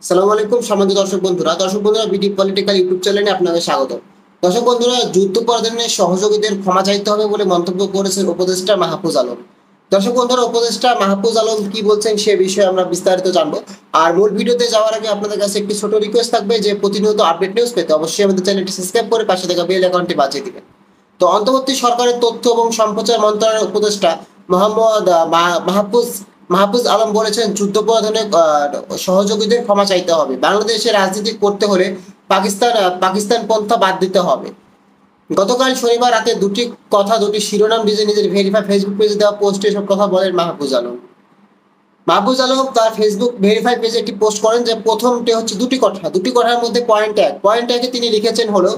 সালামু আলাইকুম সম্মানিত দর্শক বন্ধুরা বিডি পলিটিক্যাল ইউটিউব চ্যানেলে আপনাদের স্বাগত। দর্শক বন্ধুরা, যুদ্ধাপরাধীদের সহযোগীদের ক্ষমা চাইতে হবে বলে মন্তব্য করেছেন উপদেষ্টা মাহফুজ আলম। দর্শক বন্ধুরা, উপদেষ্টা মাহফুজ আলম কি বলছেন সে বিষয়ে আমরা বিস্তারিত জানবো। আর মূল ভিডিওতে যাওয়ার আগে আপনাদের কাছে একটি ছোট রিকোয়েস্ট থাকবে যে প্রতিনিয়ত আপডেট নিউজ পেতে অবশ্যই আমাদের চ্যানেলটি সাবস্ক্রাইব করে পাশে থাকা বেল আইকনটি বাজিয়ে দিবেন। তো অন্তর্বর্তী সরকারের তথ্য এবং সম্প্রচার মন্ত্রণালয়ের উপদেষ্টা মোহাম্মদ মাহফুজ মাহফুজ আলম বলেছেন, যুদ্ধাপরাধীদের সহযোগীদের ক্ষমা চাইতে হবে। বাংলাদেশে রাজনীতি করতে হলে পাকিস্তান পন্থা বাদ দিতে হবে। গতকাল শনিবার রাতে দুটি শিরোনাম দিয়ে নিজের ভেরিফাই ফেসবুক পেজে দেওয়া পোস্টে এসব কথা বলেন মাহফুজ আলম। মাহফুজ আলম তার ফেসবুক ভেরিফাই পেজে একটি পোস্ট করেন যে প্রথমটি হচ্ছে দুটি কথার মধ্যে পয়েন্ট 1 তিনি লিখেছেন হলো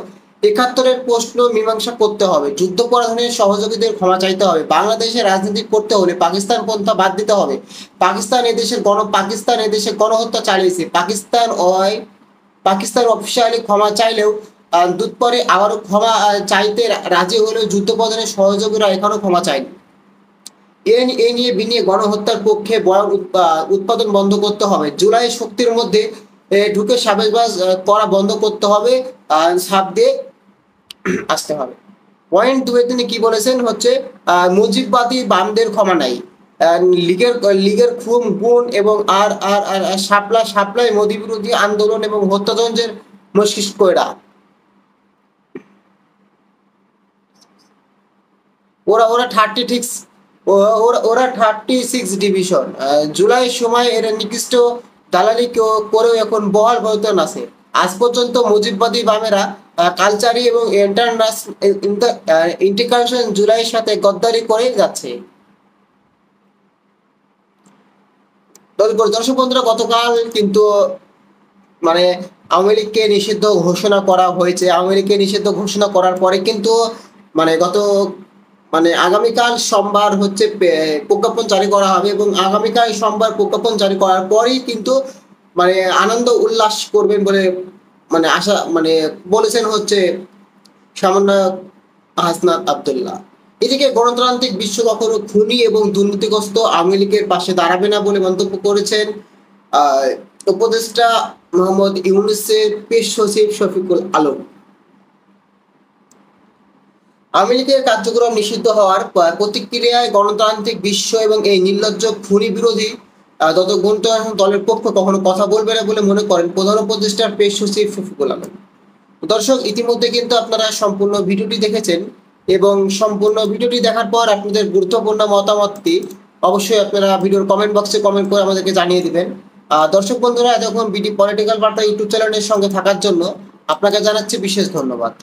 71-এর প্রশ্ন মীমাংসা করতে হবে, যুদ্ধাপরাধীদের সহযোগীদের ক্ষমা চাইতে হবে, বাংলাদেশে রাজনীতি করতে হলে পাকিস্তান পন্থা বাদ দিতে হবে, পাকিস্তান এদেশে গণহত্যা চালিয়েছে, পাকিস্তান অফিসিয়ালি ক্ষমা চাইলেও দুধপরে আবারও ক্ষমা চাইতে রাজি হলেও যুদ্ধাপরাধীদের সহযোগীরা এখনো ক্ষমা চায়নি। এ নিয়ে বিনিয়ে গণহত্যার পক্ষে বয়ান উৎপাদন বন্ধ করতে হবে, জুলাই শক্তির মধ্যে ঢুকে সাবেকবাজ করা বন্ধ করতে হবে, ছাপ দিয়ে আসতে হবে। পয়েন্ট 2 তিনি কি বলেছেন হচ্ছে মুজিববাদী বামদের ক্ষমা নাই, লীগের খুন গুণ এবং আর আর আর সাপ্লাই মোদী বিরোধী আন্দোলন এবং হত্যাযজ্ঞের মস্তিষ্ক কইরা ওরা ওরা 36 ডিভিশন জুলাই সময় এর নিকৃষ্ট দালালি করেও এখন বহাল বর্তমান আছে। আজ পর্যন্ত মুজিববাদী বামেরা কালচারি এবং ইন্টিগ্রেশন জুলাইয়ের সাথে গদ্দারি করে যাচ্ছে। দর্শক বন্ধুরা, গতকাল কিন্তু মানে আওয়ামী লীগকে নিষিদ্ধ ঘোষণা করা হয়েছে। আওয়ামী লীগকে নিষিদ্ধ ঘোষণা করার পরে কিন্তু আগামীকাল সোমবার হচ্ছে প্রজ্ঞাপন জারি করা হবে এবং আগামীকাল সোমবার প্রজ্ঞাপন জারি করার পরেই কিন্তু আনন্দ উল্লাস করবেন বলে আশা বলেছেন হচ্ছে সমন্বয়ক হাসনাত আব্দুল্লাহ। এদিকে গণতান্ত্রিক বিশ্ব কখনো খুনি এবং দুর্নীতিগ্রস্ত আওয়ামী লীগের পাশে দাঁড়াবে না বলে মন্তব্য করেছেন উপদেষ্টা মোহাম্মদ ইউনূসের পেশ সচিব শফিকুল আলম। আওয়ামী লীগের কার্যক্রম নিষিদ্ধ হওয়ার প্রতিক্রিয়ায় গণতান্ত্রিক বিশ্ব এবং এই নির্লজ্জ খুনি বিরোধী দলের পক্ষে কখনো কথা বলবে না বলে মনে করেন প্রধান উপদেষ্টার পেশ সচিব শফিকুল আলম। দর্শক, ইতিমধ্যে কিন্তু আপনারা সম্পূর্ণ ভিডিওটি দেখেছেন এবং সম্পূর্ণ ভিডিওটি দেখার পর আপনাদের গুরুত্বপূর্ণ মতামতটি অবশ্যই আপনারা ভিডিওর কমেন্ট বক্সে কমেন্ট করে আমাদেরকে জানিয়ে দিবেন। দর্শক বন্ধুরা, এতক্ষণ বিডি পলিটিক্যাল বার্তা ইউটিউব চ্যানেলের সঙ্গে থাকার জন্য আপনাকে জানাচ্ছি বিশেষ ধন্যবাদ।